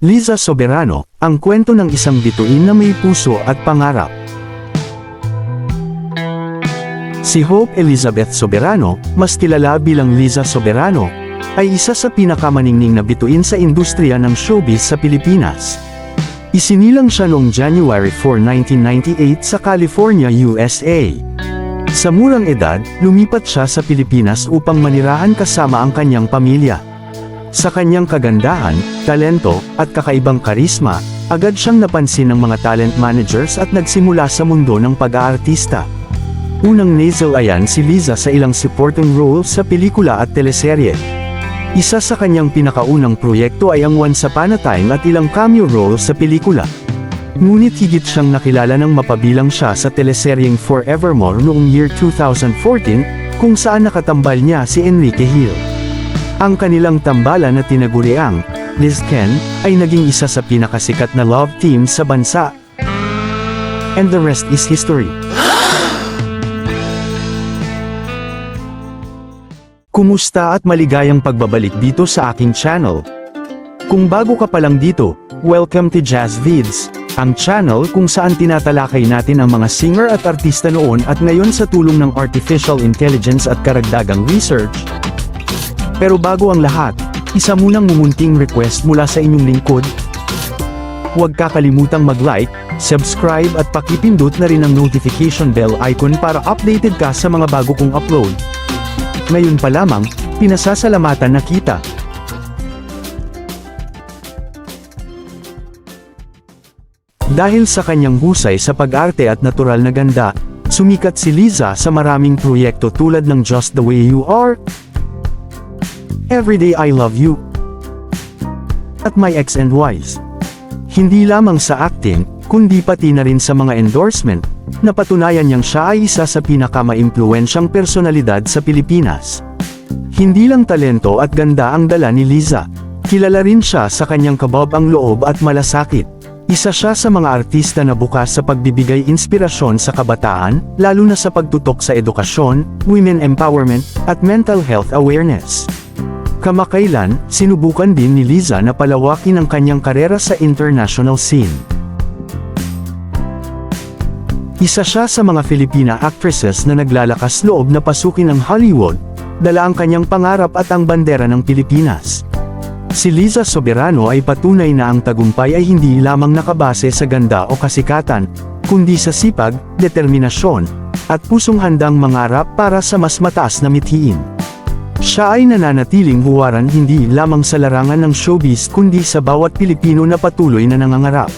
Liza Soberano, ang kwento ng isang bituin na may puso at pangarap. Si Hope Elizabeth Soberano, mas kilala bilang Liza Soberano, ay isa sa pinakamaningning na bituin sa industriya ng showbiz sa Pilipinas. Isinilang siya noong January 4, 1998 sa California, USA. Sa murang edad, lumipat siya sa Pilipinas upang manirahan kasama ang kanyang pamilya. Sa kanyang kagandahan, talento, at kakaibang karisma, agad siyang napansin ng mga talent managers at nagsimula sa mundo ng pag-aartista. Unang nasalayan si Liza sa ilang supporting roles sa pelikula at teleserye. Isa sa kanyang pinakaunang proyekto ay ang Once Upon a Time at ilang cameo roles sa pelikula. Ngunit higit siyang nakilala ng mapabilang siya sa teleseryeng Forevermore noong year 2014, kung saan nakatambal niya si Enrique Hill. Ang kanilang tambalan na tinaguriang Liz Ken ay naging isa sa pinakasikat na love team sa bansa. And the rest is history. Kumusta at maligayang pagbabalik dito sa aking channel. Kung bago ka pa lang dito, welcome to Jazz Vids, ang channel kung saan tinatalakay natin ang mga singer at artista noon at ngayon sa tulong ng artificial intelligence at karagdagang research. Pero bago ang lahat, isa munang mumunting request mula sa inyong lingkod. Huwag kakalimutang mag-like, subscribe at pakipindot na rin ang notification bell icon para updated ka sa mga bago kong upload. Ngayon pa lamang, pinasasalamatan na kita. Dahil sa kanyang husay sa pag-arte at natural na ganda, sumikat si Liza sa maraming proyekto tulad ng Just the Way You Are, Everyday I Love You, at My Ex and Wise. Hindi lamang sa acting, kundi pati na rin sa mga endorsement, napatunayan niyang siya ay isa sa pinakamaimpluwensyang personalidad sa Pilipinas. Hindi lang talento at ganda ang dala ni Liza, kilala rin siya sa kanyang kabab ang loob at malasakit. Isa siya sa mga artista na bukas sa pagbibigay inspirasyon sa kabataan, lalo na sa pagtutok sa edukasyon, women empowerment, at mental health awareness. Kamakailan, sinubukan din ni Liza na palawakin ang kanyang karera sa international scene. Isa siya sa mga Filipina actresses na naglalakas loob na pasukin ang Hollywood, dala ang kanyang pangarap at ang bandera ng Pilipinas. Si Liza Soberano ay patunay na ang tagumpay ay hindi lamang nakabase sa ganda o kasikatan, kundi sa sipag, determinasyon, at pusong handang mangarap para sa mas mataas na mithiin. Siya ay nananatiling huwaran hindi lamang sa larangan ng showbiz kundi sa bawat Pilipino na patuloy na nangangarap.